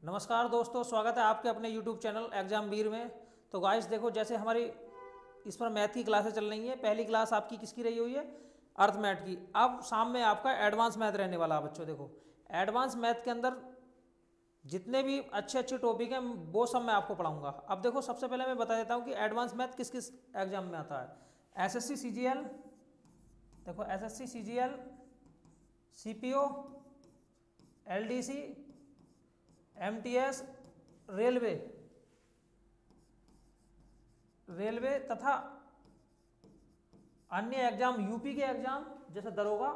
नमस्कार दोस्तों, स्वागत है आपके अपने YouTube चैनल एग्जाम वीर में। तो गाइस देखो, जैसे हमारी इस पर मैथ की क्लासेस चल रही हैं। पहली क्लास आपकी किसकी रही हुई है? अर्थमैथ की। अब शाम में आपका एडवांस मैथ रहने वाला है बच्चों। देखो, एडवांस मैथ के अंदर जितने भी अच्छे अच्छे टॉपिक हैं वो सब मैं आपको पढ़ाऊंगा। अब देखो, सबसे पहले मैं बता देता हूँ कि एडवांस मैथ किस किस एग्जाम में आता है। एसएससी सीजीएल, देखो SSC CGL, CPO, LDC, MTS, railway तथा अन्य एग्जाम, यूपी के एग्जाम जैसे दरोगा,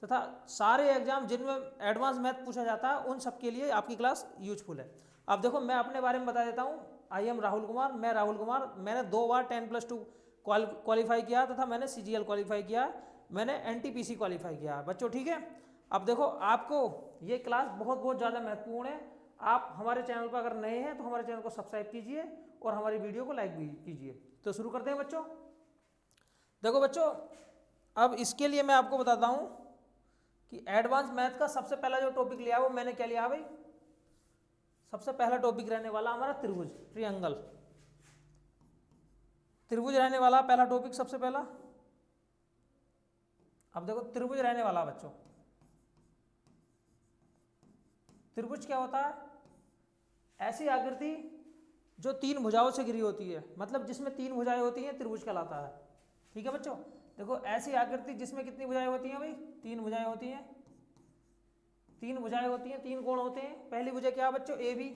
तथा सारे एग्जाम जिनमें एडवांस मैथ पूछा जाता है उन सब के लिए आपकी क्लास यूजफुल है। अब देखो, मैं अपने बारे में बता देता हूँ। आई एम राहुल कुमार, मैं राहुल कुमार। मैंने 2 बार 10+2 क्वालिफाई किया तथा मैंने सीजीएल क्वालिफाई किया, मैंने एनटीपीसी क्वालिफाई किया बच्चों, ठीक है। अब देखो, आपको ये क्लास बहुत बहुत ज़्यादा महत्वपूर्ण है। आप हमारे चैनल पर अगर नए हैं तो हमारे चैनल को सब्सक्राइब कीजिए और हमारी वीडियो को लाइक भी कीजिए। तो शुरू करते हैं बच्चों। देखो बच्चों, अब इसके लिए मैं आपको बताता हूं कि एडवांस मैथ का सबसे पहला जो टॉपिक लिया वो मैंने क्या लिया भाई। सबसे पहला टॉपिक रहने वाला हमारा त्रिभुज, ट्रियंगल। त्रिभुज रहने वाला पहला टॉपिक सबसे पहला। अब देखो, त्रिभुज रहने वाला बच्चों। त्रिभुज क्या होता है? ऐसी आकृति जो 3 भुजाओं से घिरी होती है, मतलब जिसमें 3 भुजाएं होती हैं, त्रिभुज कहलाता है। ठीक है बच्चों। देखो, ऐसी आकृति जिसमें कितनी भुजाएं होती हैं भाई? 3 भुजाएं होती हैं। 3 भुजाएं होती हैं, 3 कोण होते हैं। पहली भुजा क्या है बच्चों? A B.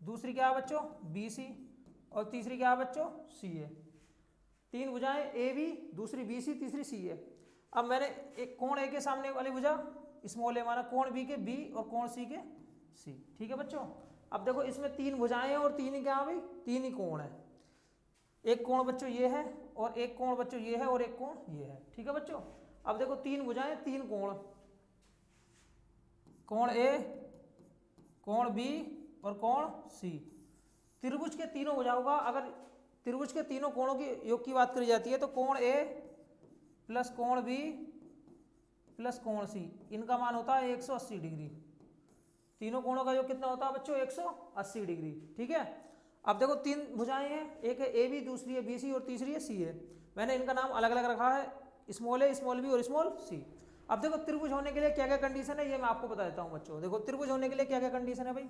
दूसरी क्या है बच्चों? B C. और तीसरी क्या है बच्चों? सी ए। 3 भुजाएं ए बी, दूसरी बी सी, तीसरी सी ए। अब मैंने एक कोण ए के सामने वाली भुजा स्मॉल ए माना, कोण बी के बी और कोण सी के सी। ठीक है बच्चों। अब देखो, इसमें 3 भुजाएं हैं और 3 ही क्या है भाई? 3 ही कोण है। एक कोण बच्चों ये है और एक कोण बच्चों ये है और एक कोण ये है। ठीक है बच्चों। अब देखो, 3 भुजाएं, 3 कोण, कोण ए, कोण बी और कोण सी। त्रिभुज के तीनों भुजाओं का अगर त्रिभुज के तीनों कोणों की योग की बात करी जाती है तो कोण ए प्लस कोण बी प्लस कोण सी, इनका मान होता है 180 डिग्री। तीनों कोणों का योग कितना होता है बच्चों? 180 डिग्री। ठीक है। अब देखो, 3 भुजाएं हैं, एक है ए बी, दूसरी है बी सी और तीसरी है सी है। मैंने इनका नाम अलग अलग रखा है, स्मॉल ए, स्मॉल बी और स्मॉल सी। अब देखो, त्रिभुज होने के लिए क्या क्या कंडीशन है ये मैं आपको बता देता हूं बच्चों। देखो, त्रिभुज होने के लिए क्या क्या कंडीशन है भाई?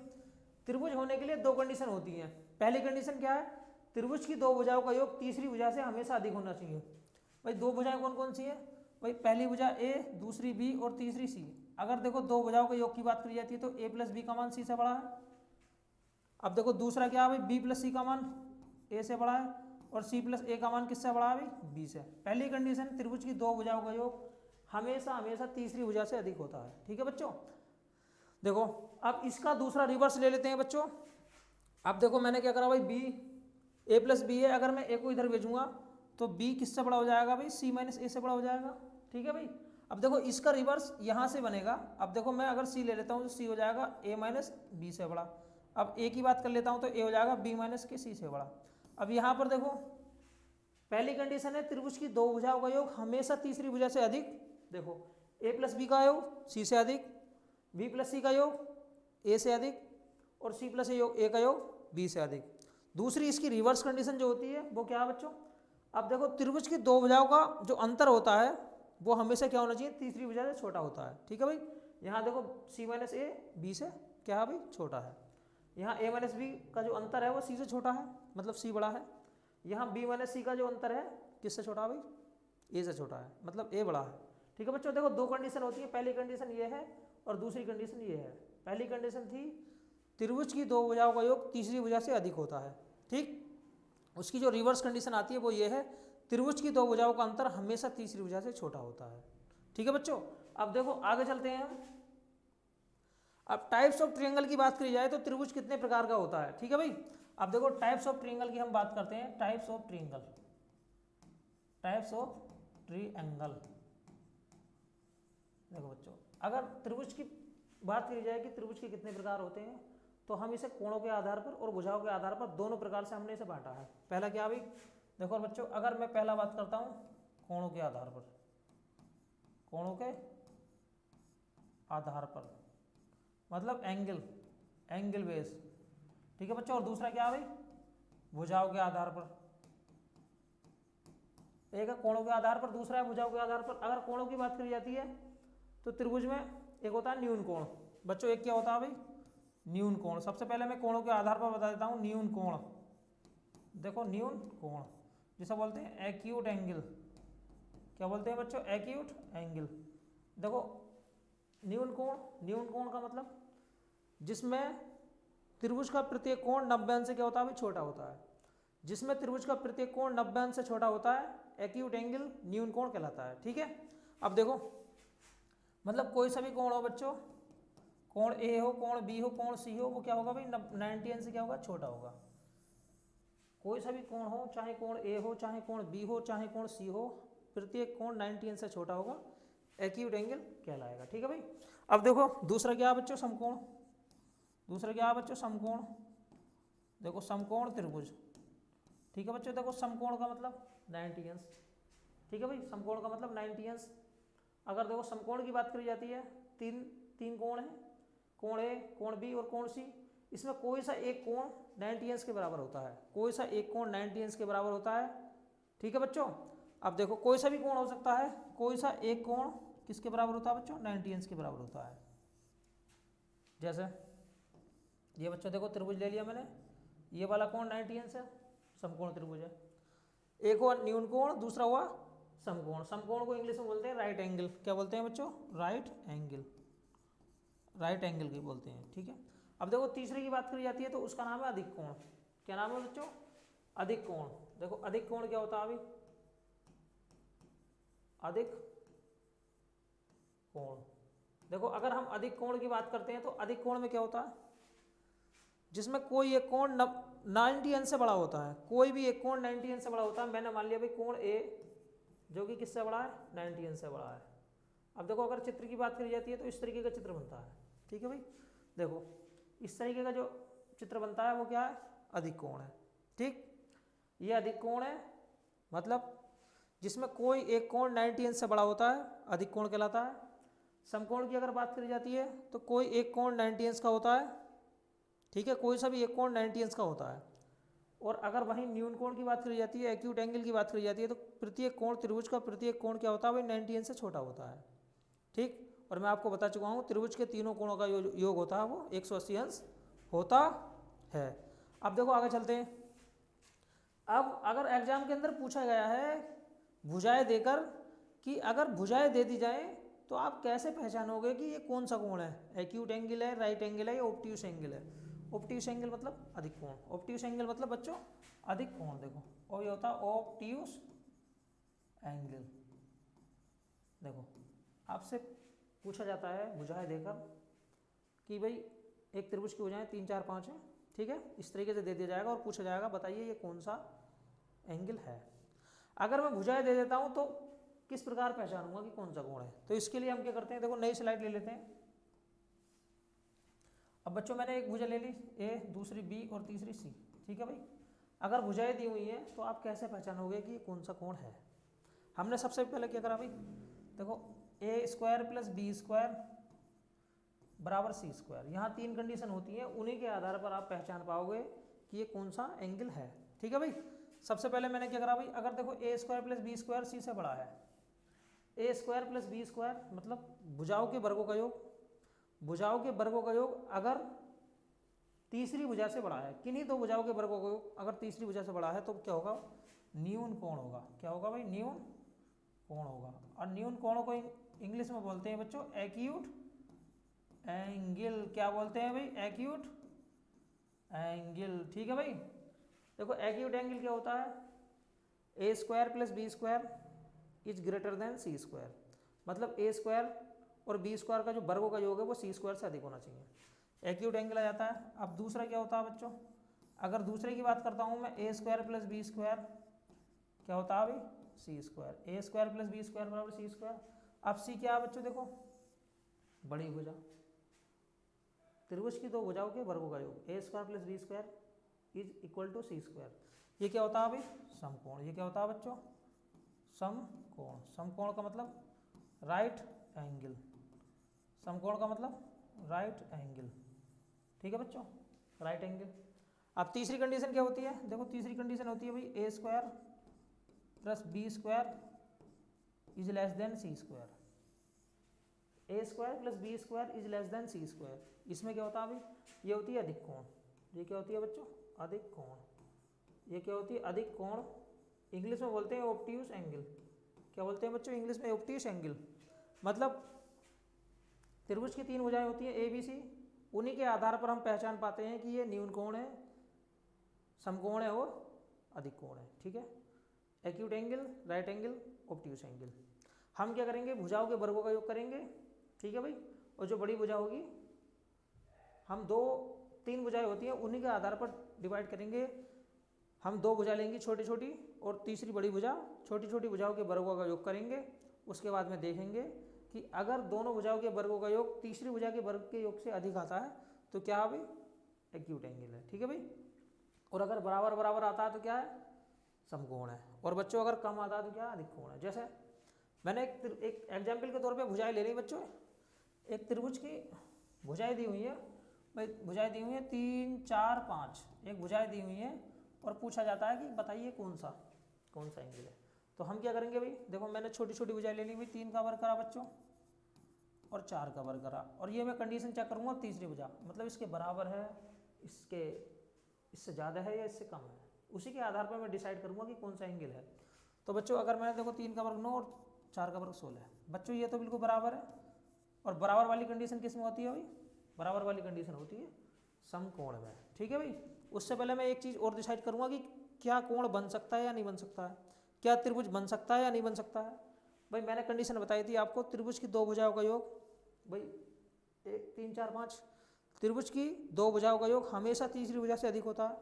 त्रिभुज होने के लिए 2 कंडीशन होती हैं। पहली कंडीशन क्या है? त्रिभुज की 2 भुजाओं का योग तीसरी भुजा से हमेशा अधिक होना चाहिए। भाई 2 भुजाएं कौन कौन सी है भाई? पहली भुजा ए, दूसरी बी और तीसरी सी। अगर देखो 2 भुजाओं के योग की बात करी जाती है तो ए प्लस बी का मान सी से बड़ा है। अब देखो, दूसरा क्या है भाई? बी प्लस सी का मान ए से बड़ा है और सी प्लस ए का मान किससे बड़ा है भाई? बी से। पहली कंडीशन, त्रिभुज की 2 भुजाओं का योग हमेशा हमेशा तीसरी भुजा से अधिक होता है। ठीक है बच्चों। देखो, अब इसका दूसरा रिवर्स ले लेते हैं बच्चों। अब देखो, मैंने क्या करा भाई? बी, ए प्लस बी है, अगर मैं ए को इधर भेजूंगा तो बी किससे बड़ा हो जाएगा भाई? सी माइनस ए से बड़ा हो जाएगा। ठीक है भाई। अब देखो, इसका रिवर्स यहां से बनेगा। अब देखो, मैं अगर सी ले लेता हूं तो सी हो जाएगा ए माइनस बी से बड़ा। अब ए की बात कर लेता हूं तो ए हो जाएगा बी माइनस के सी से बड़ा। अब यहां पर देखो, पहली कंडीशन है त्रिभुज की 2 भुजाओं का योग हमेशा तीसरी भुजा से अधिक। देखो, ए प्लस बी का योग सी से अधिक, बी प्लस सी का योग ए से अधिक और सी प्लस ए का योग बी से अधिक। दूसरी इसकी रिवर्स कंडीशन जो होती है वो क्या है बच्चों? अब देखो, त्रिभुज की 2 भुजाओं का जो अंतर होता है वो हमेशा क्या होना चाहिए? तीसरी भुजा से छोटा होता है। ठीक है भाई। यहाँ देखो, सी माइनस ए बी से क्या है भाई? छोटा है। यहाँ ए माइनस बी का जो अंतर है वो सी से छोटा है, मतलब सी बड़ा है। यहाँ बी माइनस सी का जो अंतर है किससे छोटा है भाई? ए से छोटा है, मतलब ए बड़ा है। ठीक है बच्चों। देखो, 2 कंडीशन होती है। पहली कंडीशन ये है और दूसरी कंडीशन ये है। पहली कंडीशन थी त्रिभुज की 2 भुजाओं का योग तीसरी भुजा से अधिक होता है। ठीक। उसकी जो रिवर्स कंडीशन आती है वो ये है, त्रिभुज की 2 भुजाओं का अंतर हमेशा तीसरी भुजा से छोटा होता है। ठीक है बच्चों। अब देखो, आगे चलते हैं हम। अब टाइप्स ऑफ ट्रायंगल की बात करी जाए तो त्रिभुज कितने प्रकार का होता है? ठीक है भाई। अब देखो, टाइप्स ऑफ ट्रायंगल की हम बात करते हैं। Types of triangle, types of triangle. देखो बच्चों, अगर त्रिभुज की बात करी जाए कि त्रिभुज के कितने प्रकार होते हैं तो हम इसे कोणों के आधार पर और भुजाओं के आधार पर दोनों प्रकार से हमने इसे बांटा है। पहला क्या भाई? देखो बच्चों, अगर मैं पहला बात करता हूं कोणों के आधार पर, कोणों के आधार पर मतलब एंगल, एंगल बेस, ठीक है बच्चों। और दूसरा क्या है भाई, भुजाओं के आधार पर। एक है कोणों के आधार पर, दूसरा है भुजाओं के आधार पर। अगर कोणों की बात करी जाती है तो त्रिभुज में एक होता है न्यून कोण। बच्चों एक क्या होता है भाई, न्यून कोण। सबसे पहले मैं कोणों के आधार पर बता देता हूँ। न्यून कोण, देखो न्यून कोण जिसे बोलते हैं एक्यूट एंगल। क्या बोलते हैं बच्चों, एक्यूट एंगल। देखो न्यून कोण, न्यून कोण का मतलब जिसमें त्रिभुज का प्रत्येक कोण 90 अंश से क्या होता है भाई, छोटा होता है। जिसमें त्रिभुज का प्रत्येक कोण 90 अंश से छोटा होता है, एक्यूट एंगल न्यून कोण कहलाता है, ठीक है। अब देखो मतलब कोई सा भी कोण हो बच्चों, कोण ए हो, कोण बी हो, कोण सी हो, वो क्या होगा भाई 90 अंश से क्या होगा, छोटा होगा। कोई सा भी कोण हो, चाहे कोण ए हो, चाहे कोण बी हो, चाहे कोण सी हो, प्रत्येक कोण 90 अंश से छोटा होगा, एक्यूट एंगल कहलाएगा, ठीक है भाई। अब देखो दूसरा क्या है बच्चों, समकोण। दूसरा क्या है बच्चों, समकोण। देखो समकोण त्रिभुज, ठीक है बच्चों। देखो समकोण का मतलब 90 अंश, ठीक है भाई। समकोण का मतलब 90 अंश। अगर देखो समकोण की बात करी जाती है, तीन कोण है, कोण ए, कोण बी और कोण सी। इसमें कोई सा एक कोण 90 अंश के बराबर होता है, कोई सा एक कोण 90 अंश के बराबर होता है, ठीक है बच्चों। अब देखो कोई सा भी कोण हो सकता है, कोई सा एक कोण किसके बराबर होता है बच्चों, 90 अंश के बराबर होता है। जैसे ये बच्चों देखो त्रिभुज ले लिया मैंने, ये वाला कोण 90 अंश है, समकोण त्रिभुज है। एक हुआ न्यून कोण, दूसरा हुआ समकोण। समकोण को इंग्लिश में बोलते हैं राइट एंगल। क्या बोलते हैं बच्चों, राइट एंगल, राइट एंगल की बोलते हैं, ठीक है। अब देखो तीसरे की बात करी जाती है तो उसका नाम है अधिक कोण। क्या नाम है बच्चों, अधिक कोण। देखो अधिक कोण क्या होता है अभी, अधिक कोण। देखो अगर हम अधिक कोण की बात करते हैं तो अधिक कोण में क्या होता है, जिसमें कोई एक कोण 90 अंश से बड़ा होता है। कोई भी एक कोण 90 अंश से बड़ा होता है। मैंने मान लिया भाई कोण ए जो कि किससे बड़ा है, 90 अंश से बड़ा है। अब देखो अगर चित्र की बात करी जाती है तो इस तरीके का चित्र बनता है, ठीक है भाई। देखो इस तरीके का जो चित्र बनता है वो क्या है, अधिक कोण है, ठीक। ये अधिक कोण है, मतलब जिसमें कोई एक कोण 90 अंश से बड़ा होता है, अधिक कोण कहलाता है। समकोण की अगर बात करी जाती है तो कोई एक कोण 90 अंश का होता है, ठीक है। कोई सा भी एक कोण 90 अंश का होता है। और अगर वहीं न्यून कोण की बात करी जाती है, एक्यूट एंगल की बात करी जाती है, तो प्रत्येक कोण त्रिभुज का प्रत्येक कोण क्या होता है भाई, 90 अंश से छोटा होता है, ठीक। और मैं आपको बता चुका हूँ त्रिभुज के तीनों कोणों का योग होता है वो 180 अंश होता है। अब देखो आगे चलते हैं। अब अगर एग्जाम के अंदर पूछा गया है भुजाएं देकर कि अगर भुजाएं दे दी जाए तो आप कैसे पहचानोगे कि ये कौन सा कोण है, एक्यूट एंगल है, राइट एंगल है या ऑब्ट्यूस एंगल है। ऑब्ट्यूस एंगल मतलब अधिक कोण, ऑब्ट्यूस एंगल मतलब बच्चों अधिक कोण। देखो और ये होता है ऑब्ट्यूस एंगल। देखो आपसे पूछा जाता है भुजाएं देकर कि भाई एक त्रिभुज की भुजाएं 3 4 5 है, ठीक है। इस तरीके से दे दिया जाएगा और पूछा जाएगा बताइए ये कौन सा एंगल है। अगर मैं भुजाएं दे देता हूं तो किस प्रकार पहचानूंगा कि कौन सा कोण है, तो इसके लिए हम क्या करते हैं, देखो नई स्लाइड ले लेते हैं। अब बच्चों मैंने एक भुजा ले ली ए, दूसरी बी और तीसरी सी, ठीक है भाई। अगर भुजाएं दी हुई हैं तो आप कैसे पहचानोगे कि ये कौन सा कोण है। हमने सबसे पहले क्या करा भाई, देखो ए स्क्वायर प्लस बी स्क्वायर बराबर सी स्क्वायर। यहाँ 3 कंडीशन होती हैं, उन्हीं के आधार पर आप पहचान पाओगे कि ये कौन सा एंगल है, ठीक है भाई। सबसे पहले मैंने क्या करा भाई, अगर देखो ए स्क्वायर प्लस बी स्क्वायर सी से बड़ा है, a square plus B square मतलब भुजाओं के वर्गों का योग, भुजाओं के वर्गों का योग अगर तीसरी भुजा से बड़ा है, किन्हीं दो भुजाओं के वर्गों का योग अगर तीसरी भुजा से बड़ा है तो क्या होगा, न्यून कोण होगा। क्या होगा भाई, न्यून कोण होगा। और न्यून कोणों को इंग्लिश में बोलते हैं बच्चों एक्यूट एंगल। क्या बोलते हैं भाई, एक्यूट एंगल, ठीक है भाई। देखो एक्यूट एंगल क्या होता है, a square plus B square is greater than C square. मतलब ए स्क्वायर और बी स्क्वायर का जो वर्गों का योग है वो सी स्क्वायर से अधिक होना चाहिए, एक्यूट एंगल आ जाता है। अब दूसरा क्या होता है बच्चों, अगर दूसरे की बात करता हूँ मैं, ए स्क्वायर प्लस बी स्क्वायर क्या होता है भाई, सी स्क्वायर। ए स्क्वायर प्लस बी स्क्वायर बराबर सी स्क्वायर। अब सी क्या है बच्चों, देखो बड़ी भुजा, त्रिभुज की दो भुजाओं के वर्गों का योग, a square plus B square is equal to c square. ये क्या होता है भाई, समकोण। ये क्या होता है बच्चों, समकोण। समकोण का मतलब राइट एंगल, समकोण का मतलब राइट एंगल, ठीक है बच्चों, राइट एंगल। अब तीसरी कंडीशन क्या होती है, देखो तीसरी कंडीशन होती है भाई a square plus B square is less than C square. A square plus B square is less than C square, इसमें क्या होता है भाई, ये होती है अधिक कोण। ये क्या होती है बच्चों, अधिक कोण। ये क्या होती है, अधिक कोण। इंग्लिश में बोलते हैं ऑब्ट्यूज एंगल। क्या बोलते हैं बच्चों इंग्लिश में, ऑब्ट्यूज एंगल। मतलब त्रिभुज की तीन भुजाएं होती हैं ए बी सी, उन्हीं के आधार पर हम पहचान पाते हैं कि ये न्यून कोण है, समकोण है और अधिक कोण है। ठीक है, acute angle, right angle, obtuse angle. हम क्या करेंगे, भुजाओं के वर्गों का योग करेंगे। ठीक है भाई, और जो बड़ी भुजा होगी हम तीन भुजाएं होती हैं उन्हीं के आधार पर डिवाइड करेंगे। हम दो भुजा लेंगे छोटी छोटी और तीसरी बड़ी भुजा, छोटी छोटी भुजाओं के वर्गों का योग करेंगे। उसके बाद में देखेंगे कि अगर दोनों भुजाओं के वर्गों का योग तीसरी भुजा के वर्ग के योग से अधिक आता है तो क्या भाई, एक्यूट एंगल है। ठीक है भाई, और अगर बराबर बराबर आता है तो क्या है, समकोण है। और बच्चों अगर कम आता है तो क्या है, अधिक कोण है। जैसे मैंने एक एग्जाम्पल के तौर पे भुजाएं ले ली बच्चों, एक त्रिभुज की भुजाएं दी हुई है भाई, भुजाएं दी हुई है 3 4 5, एक भुजाएं दी हुई है और पूछा जाता है कि बताइए कौन सा एंगल है। तो हम क्या करेंगे भाई, देखो मैंने छोटी छोटी भुजाएं ले ली भाई, 3 का वर्ग करा बच्चों और 4 का वर्ग करा, और ये मैं कंडीशन चेक करूंगा तीसरी भुजा मतलब इसके बराबर है, इससे ज़्यादा है या इससे कम है, उसी के आधार पर मैं डिसाइड करूंगा कि कौन सा एंगल है। तो बच्चों अगर मैंने देखो 3 का वर्ग 9 और 4 का वर्ग 16 है बच्चों, ये तो बिल्कुल बराबर है। और बराबर वाली कंडीशन किस में होती है भाई, बराबर वाली कंडीशन होती है समकोण में। ठीक है भाई, उससे पहले मैं एक चीज़ और डिसाइड करूंगा कि क्या कोण बन सकता है या नहीं बन सकता है, क्या त्रिभुज बन सकता है या नहीं बन सकता है। भाई मैंने कंडीशन बताई थी आपको, त्रिभुज की दो भुजाओं का योग भाई 3 4 5, त्रिभुज की दो भुजाओं का योग हमेशा तीसरी भुजा से अधिक होता है।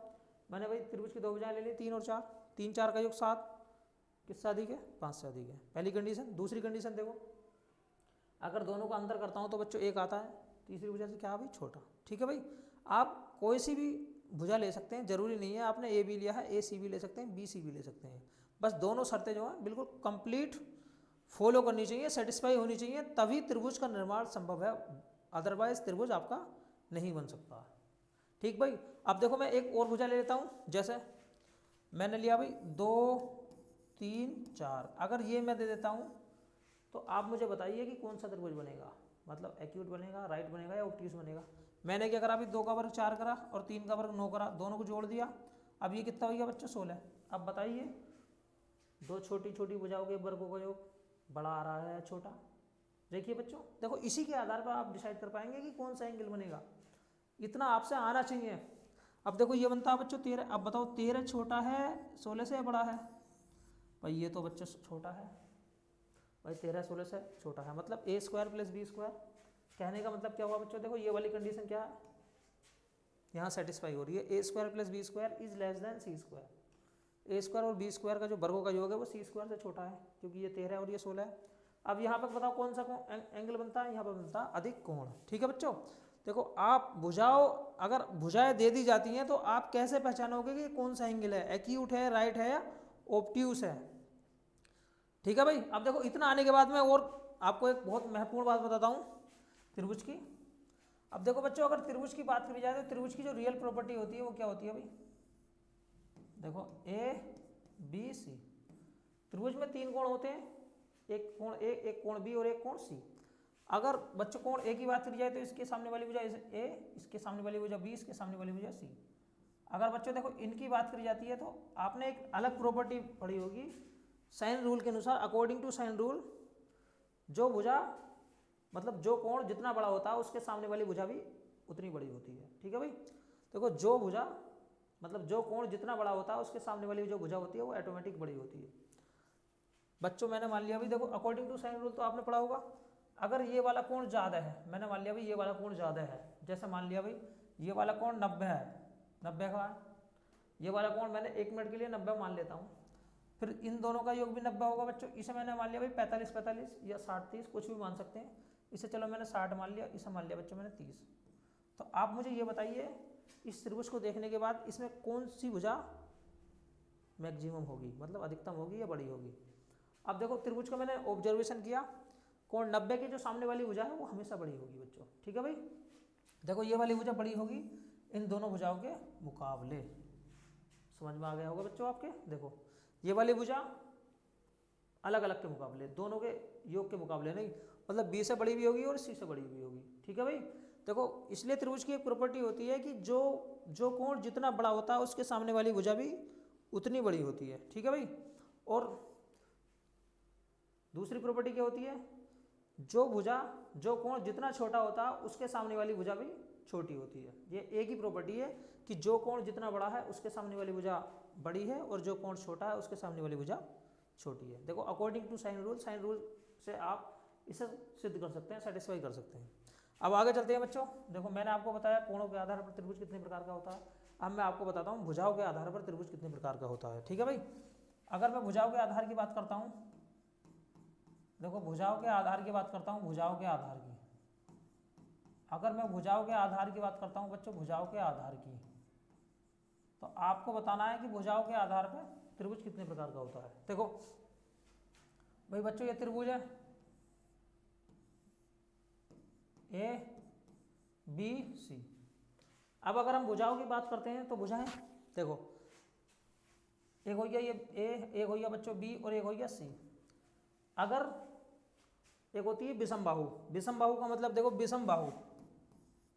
मैंने भाई त्रिभुज की दो भुजाएं ले ली 3 और 4, 3 4 का योग 7, किससे अधिक है, 5 से अधिक है, पहली कंडीशन। दूसरी कंडीशन देखो, अगर दोनों का अंतर करता हूँ तो बच्चों एक आता है, तीसरी भुजा से क्या भाई, छोटा। ठीक है भाई, आप कोई सी भी भुजा ले सकते हैं, जरूरी नहीं है आपने ए बी लिया है, ए सी भी ले सकते हैं, बी सी भी ले सकते हैं। बस दोनों शर्तें जो हैं बिल्कुल कंप्लीट फॉलो करनी चाहिए, सेटिस्फाई होनी चाहिए, तभी त्रिभुज का निर्माण संभव है, अदरवाइज त्रिभुज आपका नहीं बन सकता। ठीक भाई, अब देखो मैं एक और भुजा ले लेता हूँ, जैसे मैंने लिया भाई 2 3 4, अगर ये मैं दे देता हूँ तो आप मुझे बताइए कि कौन सा त्रिभुज बनेगा, मतलब एक्यूट बनेगा, राइट बनेगा या ऑब्ट्यूज बनेगा। मैंने क्या करा अभी, 2 का वर्ग 4 करा और 3 का वर्ग 9 करा, दोनों को जोड़ दिया, अब ये कितना हो गया बच्चों, 16। अब बताइए दो छोटी छोटी भुजाओं के वर्गों का योग बड़ा आ रहा है या छोटा। देखिए बच्चों, देखो इसी के आधार पर आप डिसाइड कर पाएंगे कि कौन सा एंगल बनेगा, इतना आपसे आना चाहिए। अब देखो ये बनता है बच्चों 13, अब बताओ 13 छोटा है 16 से या बड़ा है, भाई ये तो बच्चों छोटा है भाई, 13 16 से छोटा है, मतलब a square plus B square. कहने का मतलब क्या हुआ बच्चों, देखो ये वाली कंडीशन क्या है, यहाँ सेटिस्फाई हो रही है, a square plus B square is less than C square. A square और बी स्क्वायर का जो वर्गों का योग है वो सी स्क्वायर से छोटा है, क्योंकि ये 13 और ये 16 है। अब यहाँ पर बताओ कौन सा एंगल बनता है, यहाँ पर बनता है अधिक कोण। ठीक है बच्चों, देखो आप भुजाओं, अगर भुजाएं दे दी जाती हैं तो आप कैसे पहचानोगे कि कौन सा एंगल है, एक्यूट है, राइट है या ऑब्ट्यूज है। ठीक है भाई, अब देखो इतना आने के बाद में और आपको एक बहुत महत्वपूर्ण बात बताता हूँ त्रिभुज की। अब देखो बच्चों, अगर त्रिभुज की बात करी जाए तो त्रिभुज की जो रियल प्रॉपर्टी होती है वो क्या होती है भाई, देखो ए बी सी, त्रिभुज में 3 कोण होते हैं, एक कोण ए, एक कोण बी और एक कोण सी। अगर बच्चों कोण ए की बात करी जाए तो इसके सामने वाली भुजा ए, इसके सामने वाली भुजा बी, इसके सामने वाली भुजा सी। अगर बच्चों देखो इनकी बात करी जाती है तो आपने एक अलग प्रॉपर्टी पढ़ी होगी साइन रूल के अनुसार, अकॉर्डिंग टू साइन रूल, जो भुजा मतलब जो कोण जितना बड़ा होता है उसके सामने वाली भुजा भी उतनी बड़ी होती है। ठीक है भाई, देखो जो भुजा मतलब जो कोण जितना बड़ा होता है उसके सामने वाली जो भुजा होती है वो ऑटोमेटिक बड़ी होती है। बच्चों मैंने मान लिया भाई, देखो अकॉर्डिंग टू साइन रूल तो आपने पढ़ा होगा, अगर ये वाला कोण ज़्यादा है, मैंने मान लिया भाई ये वाला कोण ज़्यादा है, जैसे मान लिया भाई ये वाला कोण 90 है, 90 का है, ये वाला कोण मैंने 1 मिनट के लिए 90 मान लेता हूँ, फिर इन दोनों का योग भी 90 होगा बच्चों। इसे मैंने मान लिया भाई 45 45 या 60 30, कुछ भी मान सकते हैं, इसे चलो मैंने 60 मान लिया, इसे मान लिया बच्चों मैंने 30। तो आप मुझे ये बताइए इस त्रिभुज को देखने के बाद इसमें कौन सी भुजा मैक्सिमम होगी, मतलब अधिकतम होगी या बड़ी होगी। अब देखो त्रिभुज का मैंने ऑब्जर्वेशन किया, कोण 90 की जो सामने वाली भुजा है वो हमेशा बड़ी होगी बच्चों। ठीक है भाई, देखो ये वाली भुजा बड़ी होगी इन दोनों भुजाओं के मुकाबले। समझ में आ गया होगा बच्चों आपके। देखो ये वाली भुजा अलग अलग के मुकाबले, दोनों के योग के मुकाबले नहीं, मतलब बी से बड़ी भी होगी और सी से बड़ी भी होगी। ठीक है भाई। देखो इसलिए त्रिभुज की एक प्रॉपर्टी होती है कि जो कोण जितना बड़ा होता है उसके सामने वाली भुजा भी उतनी बड़ी होती है। ठीक है भाई। और दूसरी प्रॉपर्टी क्या होती है, जो कोण जितना छोटा होता है उसके सामने वाली भुजा भी छोटी होती है। ये एक ही प्रॉपर्टी है कि जो कोण जितना बड़ा है उसके सामने वाली भुजा बड़ी है और जो कोण छोटा है उसके सामने वाली भुजा छोटी है। देखो अकॉर्डिंग टू साइन रूल से आप इसे सिद्ध कर सकते हैं, सेटिस्फाई कर सकते हैं। अब आगे चलते हैं बच्चों। देखो मैंने आपको बताया कोणों के आधार पर त्रिभुज कितने प्रकार का होता है। अब मैं आपको बताता हूँ भुजाओं के आधार पर त्रिभुज कितने प्रकार का होता है। ठीक है भाई। अगर मैं भुजाओं के आधार की बात करता हूँ, देखो भुजाओं के आधार की बात करता हूँ, भुजाओं के आधार की, अगर मैं भुजाओं के आधार की बात करता हूँ बच्चों, भुजाओं के आधार की, तो आपको बताना है कि भुजाओं के आधार पर त्रिभुज कितने प्रकार का होता है। देखो भाई बच्चों ये त्रिभुज है ए बी सी। अब अगर हम भुजाओं की बात करते हैं तो भुजाएं देखो एक हो गया ये ए, एक हो गया बच्चों बी और एक हो गया सी। अगर एक होती है विषम बाहु, विषम बाहु का मतलब देखो विषम बाहु,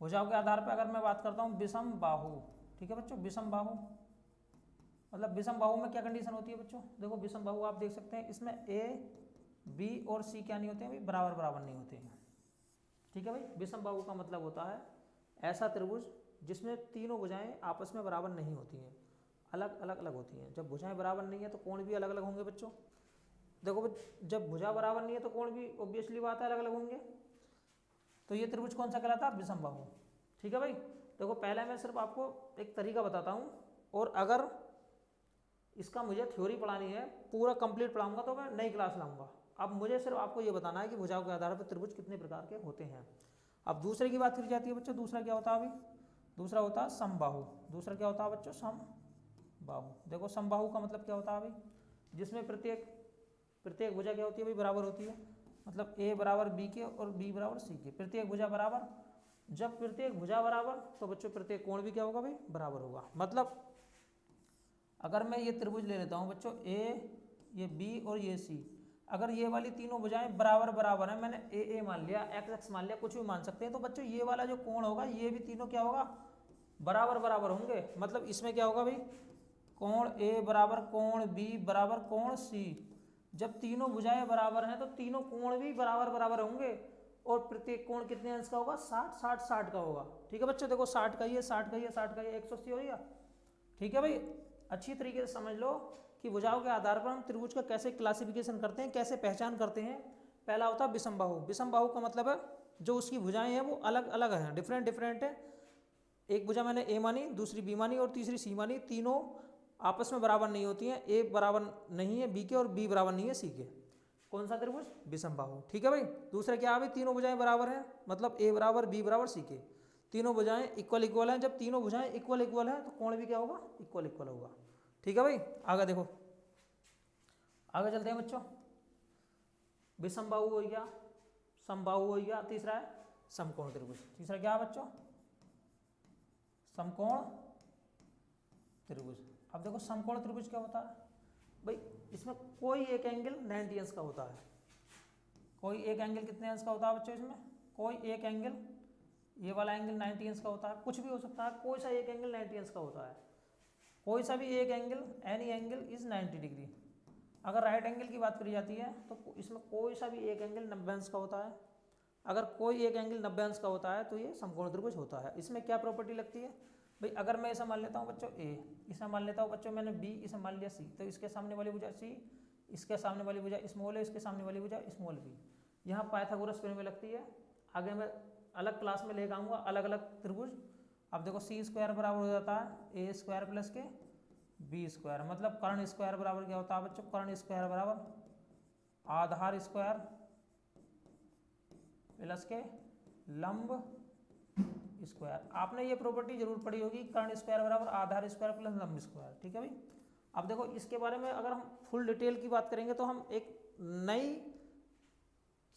भुजाओं के आधार पर अगर मैं बात करता हूँ विषम बाहु। ठीक है बच्चों। विषम बाहु मतलब विषम बाहु में क्या कंडीशन होती है बच्चों, देखो विषम बाहु आप देख सकते हैं इसमें ए बी और सी क्या नहीं होते हैं भाई, बराबर बराबर नहीं होते हैं। ठीक है भाई। विषम बाहु का मतलब होता है ऐसा त्रिभुज जिसमें तीनों भुजाएं आपस में बराबर नहीं होती हैं, अलग अलग होती हैं। जब भुजाएं बराबर नहीं है तो कोण भी अलग अलग होंगे बच्चों। देखो जब भुजा बराबर नहीं है तो कोण भी ऑब्वियसली बात है अलग अलग होंगे। तो ये त्रिभुज कौन सा कहलाता है, विषम बाहु। ठीक है भाई। देखो पहले मैं सिर्फ आपको एक तरीका बताता हूँ, और अगर इसका मुझे थ्योरी पढ़ानी है, पूरा कंप्लीट पढ़ाऊंगा तो मैं नई क्लास लाऊंगा। अब मुझे सिर्फ आपको ये बताना है कि भुजाओं के आधार पर त्रिभुज कितने प्रकार के होते हैं। अब दूसरे की बात करी जाती है बच्चों, दूसरा क्या होता है अभी, दूसरा होता है समबाहु। दूसरा क्या होता है बच्चों, समबाहु। देखो समबाहु का मतलब क्या होता है अभी, जिसमें प्रत्येक भुजा क्या होती है भाई, बराबर होती है। मतलब ए बराबर बी के और बी बराबर सी के, प्रत्येक भुजा बराबर। जब प्रत्येक भुजा बराबर तो बच्चों प्रत्येक कोण भी क्या होगा भाई, बराबर होगा। मतलब अगर मैं ये त्रिभुज ले लेता हूँ बच्चों ए, ये बी और ये सी, अगर ये वाली तीनों भुजाएं बराबर बराबर हैं, मैंने ए मान लिया, एक्स मान लिया, कुछ भी मान सकते हैं, तो बच्चों ये वाला जो कोण होगा ये भी तीनों क्या होगा, बराबर बराबर होंगे। मतलब इसमें क्या होगा भाई, कोण ए बराबर कोण बी बराबर कोण सी। जब तीनों भुजाएं बराबर हैं तो तीनों कोण भी बराबर बराबर होंगे, और प्रत्येक कोण कितने अंश का होगा, 60 60 60 का होगा। ठीक है बच्चों। देखो 60 का ये 60 का ये 60 का ये 180 हो गया। ठीक है भाई। अच्छी तरीके से समझ लो कि भुजाओं के आधार पर हम त्रिभुज का कैसे क्लासिफिकेशन करते हैं, कैसे पहचान करते हैं। पहला होता है विषम बाहु। विषम बाहु का मतलब है जो उसकी भुजाएं हैं वो अलग अलग हैं, डिफरेंट डिफरेंट है। एक भुजा मैंने ए मानी, दूसरी बी मानी और तीसरी सी मानी, तीनों आपस में बराबर नहीं होती हैं। ए बराबर नहीं है बी के और बी बराबर नहीं है सी के। कौन सा त्रिभुज, विषम बाहु। ठीक है भाई। दूसरा क्या है भाई, तीनों भुजाएं बराबर हैं, मतलब ए बराबर बी बराबर सी के, तीनों भुजाएं इक्वल इक्वल हैं। जब तीनों भुजाएं इक्वल इक्वल हैं तो कोण भी क्या होगा, इक्वल इक्वल होगा। ठीक है भाई। आगे देखो, आगे चलते हैं बच्चों। विषम बाहु हो गया, समबाहु हो गया, तीसरा है समकोण त्रिभुज। तीसरा क्या है बच्चों, समकोण त्रिभुज। अब देखो समकोण त्रिभुज क्या होता है भाई, इसमें कोई एक एंगल 90 अंश का होता है। कोई एक एंगल कितने अंश का होता है बच्चों, इसमें कोई एक एंगल, ये वाला एंगल 90 अंश का होता है, कुछ भी हो सकता है, कोई सा एक एंगल 90 अंश का होता है। कोई सा भी एक angle, any angle is 90 degree. अगर राइट एंगल की बात करी जाती है तो इसमें कोई सा भी एक एंगल 90 अंश का होता है। अगर कोई एक एंगल 90 अंश का होता है तो ये समकोण त्रिभुज होता है। इसमें क्या प्रॉपर्टी लगती है भाई, अगर मैं इसे मान लेता हूँ बच्चों ए, इसे मान लेता हूँ बच्चों मैंने बी, इसे मान लिया सी, तो इसके सामने वाली भुजा सी, इसके सामने वाली भुजा स्मॉल है, इसके सामने वाली भुजा स्मॉल बी। यहाँ पाइथागोरस प्रमेय लगती है। आगे मैं अलग क्लास में लेकर आऊँगा अलग अलग त्रिभुज। अब देखो सी स्क्वायर बराबर हो जाता है ए स्क्वायर प्लस के बी स्क्वायर, मतलब कर्ण स्क्वायर बराबर क्या होता है बच्चों, कर्ण स्क्वायर बराबर आधार स्क्वायर प्लस के लंब स्क्वायर। आपने ये प्रॉपर्टी जरूर पढ़ी होगी, कर्ण स्क्वायर बराबर आधार स्क्वायर प्लस लंब स्क्वायर। ठीक है भाई। अब देखो इसके बारे में अगर हम फुल डिटेल की बात करेंगे तो हम एक नई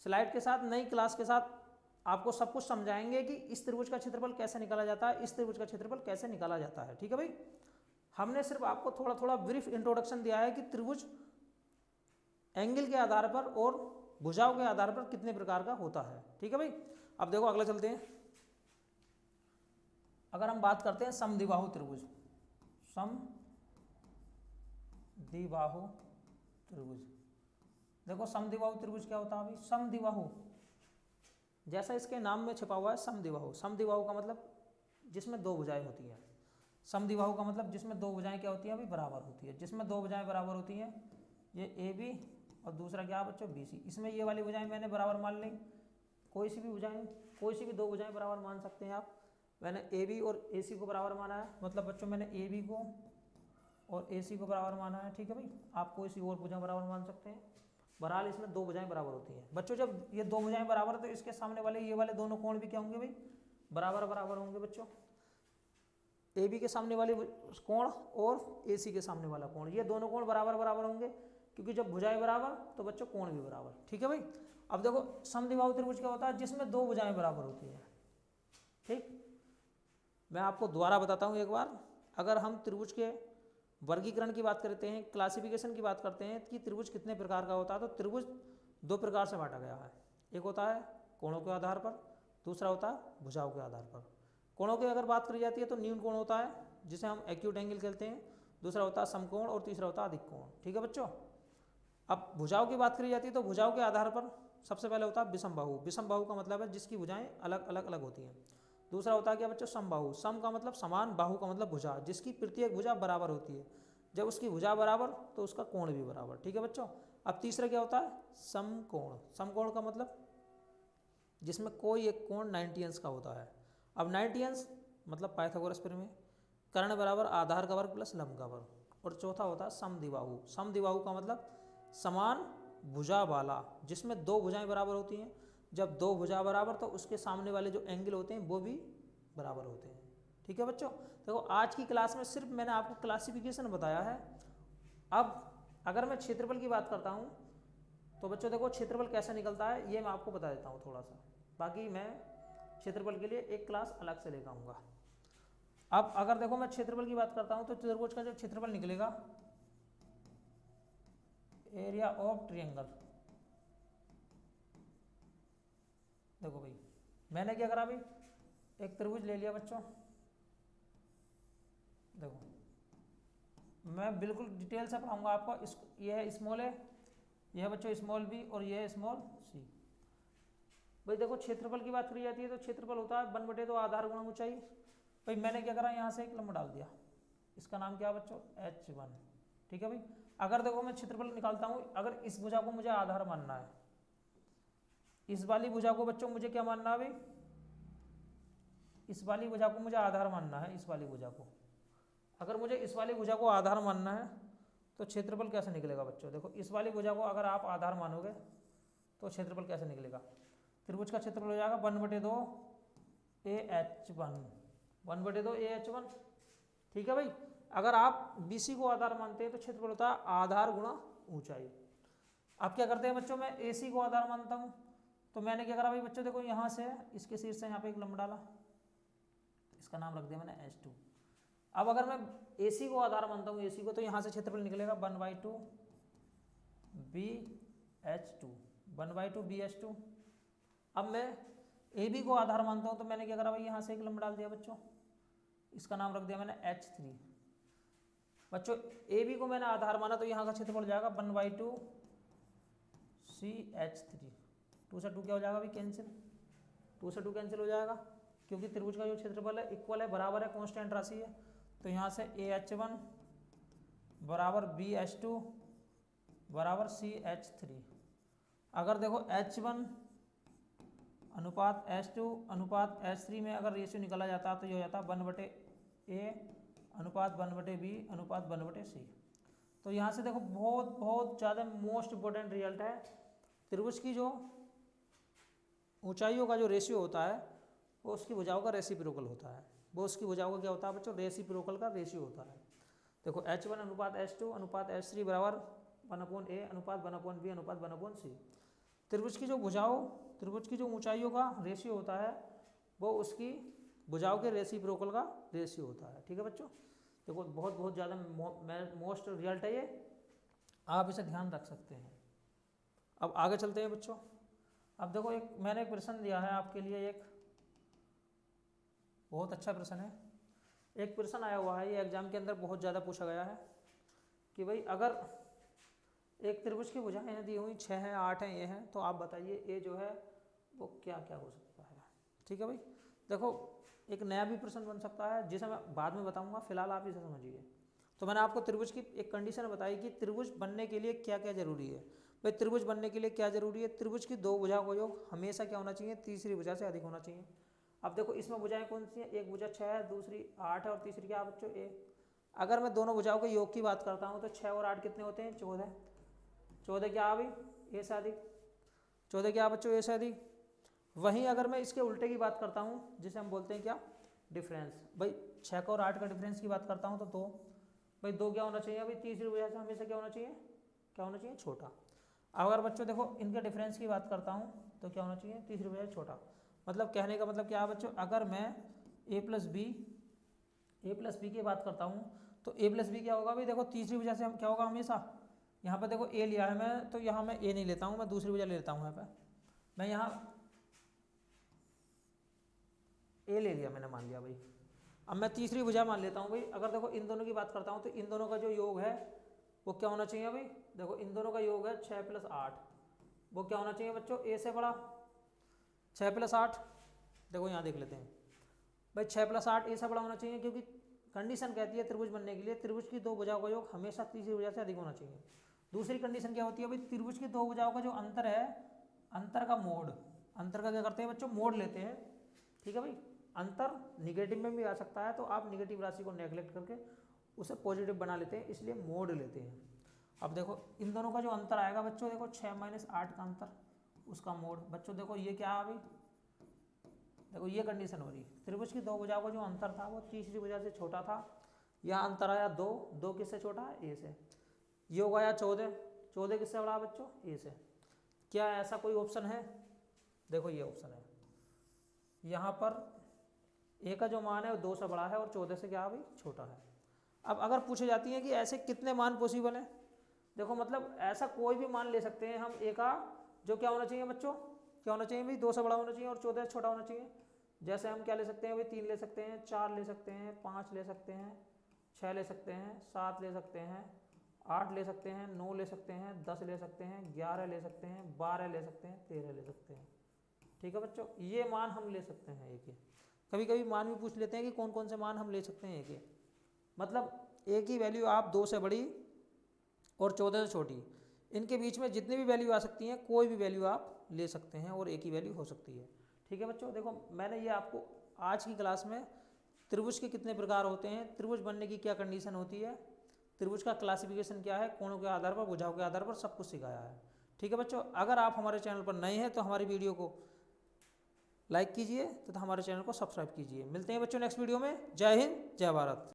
स्लाइड के साथ, नई क्लास के साथ आपको सब कुछ समझाएंगे कि इस त्रिभुज का क्षेत्रफल कैसे निकाला जाता है, इस त्रिभुज का क्षेत्रफल कैसे निकाला जाता है। ठीक है भाई, हमने सिर्फ आपको थोड़ा थोड़ा ब्रीफ इंट्रोडक्शन दिया है कि त्रिभुज एंगल के आधार पर और भुजाओं के आधार पर कितने प्रकार का होता है। ठीक है भाई, अब देखो अगला चलते हैं। अगर हम बात करते हैं समद्विबाहु त्रिभुज, समद्विबाहु त्रिभुज, देखो समद्विबाहु त्रिभुज क्या होता है अभी। समद्विबाहु जैसा इसके नाम में छिपा हुआ है, समद्विबाहु। समद्विबाहु का मतलब जिसमें दो भुजाएं होती हैं। समद्विबाहु का मतलब जिसमें दो भुजाएं क्या होती हैं अभी, बराबर होती है। जिसमें दो भुजाएं बराबर होती हैं, ये ए बी और दूसरा क्या बच्चों बी सी। इसमें ये वाली भुजाएं मैंने बराबर मान ली, कोई सी भी भुजाएं, कोई सी भी दो भुजाएं बराबर मान सकते हैं आप। मैंने ए बी और ए सी को बराबर माना है, मतलब बच्चों मैंने ए बी को और ए सी को बराबर माना है। ठीक है भाई, आप कोई सी और भुजा बराबर मान सकते हैं। बहरहाल इसमें दो भुजाएं बराबर होती हैं बच्चों। जब ये दो भुजाएं बराबर, तो इसके सामने वाले ये वाले दोनों कोण भी क्या होंगे भाई, बराबर बराबर होंगे बच्चों। ए बी के सामने वाले कोण और ए सी के सामने वाला कोण, ये दोनों कोण बराबर बराबर होंगे, क्योंकि जब भुजाएं बराबर तो बच्चों कोण भी बराबर। ठीक है भाई, अब देखो समद्विबाहु त्रिभुज क्या होता है, जिसमें दो भुजाएं बराबर होती हैं। ठीक, मैं आपको दोबारा बताता हूँ एक बार। अगर हम त्रिभुज के वर्गीकरण की बात करते हैं, क्लासिफिकेशन की बात करते हैं कि त्रिभुज कितने प्रकार का होता है, तो त्रिभुज दो प्रकार से बांटा गया है। एक होता है कोणों के आधार पर, दूसरा होता है भुजाओं के आधार पर। कोणों की अगर बात करी जाती है तो न्यून कोण होता है, जिसे हम एक्यूट एंगल कहते हैं। दूसरा होता है समकोण और तीसरा होता है अधिक कोण। ठीक है बच्चों, अब भुजाओं की बात करी जाती है तो भुजाओं के आधार पर सबसे पहले होता है विषमबाहु। विषमबाहु का मतलब है जिसकी भुजाएं अलग अलग अलग होती हैं। दूसरा होता है क्या बच्चों, समबाहु। सम का मतलब समान, बाहु का मतलब भुजा, जिसकी प्रत्येक भुजा बराबर होती है। जब उसकी भुजा बराबर तो उसका कोण भी बराबर। ठीक है बच्चों, अब तीसरा क्या होता है, समकोण। समकोण का मतलब जिसमें कोई एक कोण 90 अंश का होता है। अब 90 अंश मतलब पाइथागोरस प्रमेय, कर्ण बराबर आधार का वर्ग प्लस लंब का वर्ग। और चौथा होता है समद्विबाहु। समद्विबाहु का मतलब समान भुजा वाला, जिसमें दो भुजाएं बराबर होती हैं। जब दो भुजा बराबर तो उसके सामने वाले जो एंगल होते हैं वो भी बराबर होते हैं। ठीक है बच्चों, देखो आज की क्लास में सिर्फ मैंने आपको क्लासिफिकेशन बताया है। अब अगर मैं क्षेत्रफल की बात करता हूँ तो बच्चों देखो क्षेत्रफल कैसे निकलता है ये मैं आपको बता देता हूँ थोड़ा सा। बाकी मैं क्षेत्रफल के लिए एक क्लास अलग से लेकर आऊँगा। अब अगर देखो मैं क्षेत्रफल की बात करता हूँ तो त्रिभुज का जो क्षेत्रफल निकलेगा, एरिया ऑफ ट्रायंगल। देखो भाई मैंने क्या करा भाई, एक त्रिभुज ले लिया बच्चों। देखो मैं बिल्कुल डिटेल से पढ़ाऊंगा आपको। ये है स्मॉल ए, यह है बच्चों स्मॉल बी और यह है स्मॉल सी। भाई देखो क्षेत्रफल की बात करी जाती है तो क्षेत्रफल होता है 1/2 आधार गुणा ऊंचाई। भाई मैंने क्या करा, यहाँ से एक लंब डाल दिया, इसका नाम क्या है बच्चों, h1। ठीक है भाई, अगर देखो मैं क्षेत्रफल निकालता हूँ, अगर इस भुजा को मुझे आधार मानना है, इस वाली भुजा को बच्चों मुझे क्या मानना है भाई, इस वाली भुजा को मुझे आधार मानना है। इस वाली भुजा को, अगर मुझे इस वाली भुजा को आधार मानना है तो क्षेत्रफल कैसे निकलेगा बच्चों। देखो इस वाली भुजा को अगर आप आधार मानोगे तो क्षेत्रफल कैसे निकलेगा, त्रिभुज का क्षेत्रफल हो जाएगा 1/2 AH1, 1/2 AH1। ठीक है भाई, अगर आप BC को आधार मानते हैं तो क्षेत्रफल होता है आधार गुणा ऊंचाई। आप क्या करते हैं बच्चों, मैं AC को आधार मानता हूँ तो मैंने क्या करा भाई बच्चों, देखो यहाँ से इसके शीर्ष से यहाँ पे एक लंब डाला, इसका नाम रख दिया मैंने H2। अब अगर मैं AC को आधार मानता हूँ, AC को, तो यहाँ से क्षेत्रफल निकलेगा 1/2 BH2, 1/2 BH2। अब मैं AB को आधार मानता हूँ तो मैंने क्या करा भाई, यहाँ से एक लंब डाल दिया बच्चों, इसका नाम रख दिया मैंने H3। बच्चों AB को मैंने आधार माना तो यहाँ का क्षेत्रफल हो जाएगा 1/2 CH3। 2 से 2 क्या हो जाएगा भाई, कैंसिल, 2 से 2 कैंसिल हो जाएगा, क्योंकि त्रिभुज का जो क्षेत्रफल है इक्वल है, बराबर है, कांस्टेंट राशि है। तो यहाँ से AH1 बराबर BH2 बराबर CH3। अगर देखो H1 अनुपात H2 अनुपात H3 में अगर रेशियो निकाला जाता है तो ये हो जाता है 1/A अनुपात 1/B अनुपात 1/C। तो यहाँ से देखो बहुत बहुत ज़्यादा मोस्ट इम्पोर्टेंट रिजल्ट है, त्रिभुज की जो ऊंचाइयों का जो रेशियो होता है वो उसकी भुजाओं का रेसिप्रोकल होता है। वो उसकी भुजाओं का क्या होता है बच्चों, रेसिप्रोकल का रेशियो होता है। देखो H1 अनुपात H2 अनुपात H3 बराबर 1/A अनुपात 1/B अनुपात 1/C। त्रिभुज की जो भुजाओं, त्रिभुज की जो ऊंचाइयों का रेशियो होता है वो उसकी भुजाओं के रेसिप्रोकल का रेशियो होता है। ठीक है बच्चों, देखो बहुत बहुत ज़्यादा मोस्ट रिजल्ट है ये, आप इसे ध्यान रख सकते हैं। अब आगे चलते हैं बच्चों। अब देखो मैंने एक प्रश्न दिया है आपके लिए, एक बहुत अच्छा प्रश्न है। एक प्रश्न आया हुआ है, ये एग्जाम के अंदर बहुत ज़्यादा पूछा गया है कि भाई अगर एक त्रिभुज की भुजाएं दी हुई 6 हैं, 8 हैं, ये हैं, तो आप बताइए ये जो है वो क्या क्या हो सकता है। ठीक है भाई, देखो एक नया भी प्रश्न बन सकता है जिसे मैं बाद में बताऊंगा, फिलहाल आप इसे समझिए। तो मैंने आपको त्रिभुज की एक कंडीशन बताई कि त्रिभुज बनने के लिए क्या क्या जरूरी है। भाई त्रिभुज बनने के लिए क्या जरूरी है, त्रिभुज की दो भुजाओं का योग हमेशा क्या होना चाहिए, तीसरी भुजा से अधिक होना चाहिए। अब देखो इसमें भुजाएं कौन सी हैं, एक भुजा 6 है, दूसरी 8 है और तीसरी क्या बच्चों ए। अगर मैं दोनों भुजाओं के योग की बात करता हूँ तो 6 और 8 कितने होते हैं, 14। 14 क्या आ भाई ए से अधिक, 14 क्या बच्चों ए से अधिक। वहीं अगर मैं इसके उल्टे की बात करता हूँ जिसे हम बोलते हैं क्या, डिफरेंस, भाई 6 का और 8 का डिफरेंस की बात करता हूँ तो 2, भाई 2 क्या होना चाहिए, भाई तीसरी वजह से हमेशा क्या होना चाहिए, क्या होना चाहिए, छोटा। अगर बच्चों देखो इनके डिफरेंस की बात करता हूँ तो क्या होना चाहिए, तीसरी वजह से छोटा। मतलब कहने का मतलब क्या है बच्चों, अगर मैं a प्लस बी की बात करता हूँ तो a प्लस बी क्या होगा, भाई देखो तीसरी वजह से हम क्या होगा हमेशा, यहाँ पर देखो a लिया है मैं, तो यहाँ मैं a नहीं लेता हूँ, मैं दूसरी वजह ले लेता हूँ। यहाँ पर मैं यहाँ a ले लिया मैंने, मान लिया भाई। अब मैं तीसरी भुजा मान लेता हूँ भाई, अगर देखो इन दोनों की बात करता हूँ तो इन दोनों का जो योग है वो क्या होना चाहिए भाई, देखो इन दोनों का योग है 6 + 8, वो क्या होना चाहिए बच्चों, a से बड़ा। 6 + 8 देखो यहाँ देख लेते हैं भाई, 6 + 8 a से बड़ा होना चाहिए, क्योंकि कंडीशन कहती है त्रिभुज बनने के लिए त्रिभुज की दो भुजाओं का योग हमेशा तीसरी भुजा से अधिक होना चाहिए। दूसरी कंडीशन क्या होती है भाई, त्रिभुज की दो भुजाओं का जो अंतर है, अंतर का मोड, अंतर का क्या करते हैं बच्चों, मोड लेते हैं। ठीक है भाई, अंतर निगेटिव में भी आ सकता है, तो आप निगेटिव राशि को नेगलेक्ट करके उसे पॉजिटिव बना लेते हैं, इसलिए मोड लेते हैं। अब देखो इन दोनों का जो अंतर आएगा बच्चों, देखो 6 - 8 का अंतर, उसका मोड। बच्चों देखो ये क्या है भाई, देखो ये कंडीशन हो रही, त्रिभुज की दो भुजाओं का जो अंतर था वो तीसरी भुजा से छोटा था, यहाँ अंतर आया 2, 2 किससे छोटा है, ए से। योग आया 14, 14 किससे बड़ा बच्चों, ए से। क्या ऐसा कोई ऑप्शन है, देखो ये ऑप्शन है, यहाँ पर ए का जो मान है वो 2 से बड़ा है और 14 से क्या भाई छोटा है। अब अगर पूछे जाती है कि ऐसे कितने मान पॉसिबल हैं, देखो मतलब ऐसा कोई भी मान ले सकते हैं हम ए का, जो क्या होना चाहिए बच्चों, क्या होना चाहिए भाई 2 से बड़ा होना चाहिए और 14 से छोटा होना चाहिए। जैसे हम क्या ले सकते हैं भाई, 3 ले सकते हैं, 4 ले सकते हैं, 5 ले सकते हैं, 6 ले सकते हैं, 7 ले सकते हैं, 8 ले सकते हैं, 9 ले सकते हैं, 10 ले सकते हैं, 11 ले सकते हैं, 12 ले सकते हैं, 13 ले सकते हैं। ठीक है बच्चों, ये मान हम ले सकते हैं एक ही। कभी कभी मान भी पूछ लेते हैं कि कौन कौन से मान हम ले सकते हैं एक ही, मतलब एक ही वैल्यू आप 2 से बड़ी और 14 से छोटी, इनके बीच में जितनी भी वैल्यू आ सकती हैं, कोई भी वैल्यू आप ले सकते हैं और एक ही वैल्यू हो सकती है। ठीक है बच्चों, देखो मैंने ये आपको आज की क्लास में त्रिभुज के कितने प्रकार होते हैं, त्रिभुज बनने की क्या कंडीशन होती है, त्रिभुज का क्लासिफिकेशन क्या है, कोणों के आधार पर, भुजाओं के आधार पर सब कुछ सिखाया है। ठीक है बच्चों, अगर आप हमारे चैनल पर नए हैं तो हमारी वीडियो को लाइक कीजिए तथा हमारे चैनल को सब्सक्राइब कीजिए। मिलते हैं बच्चों नेक्स्ट वीडियो में। जय हिंद, जय भारत।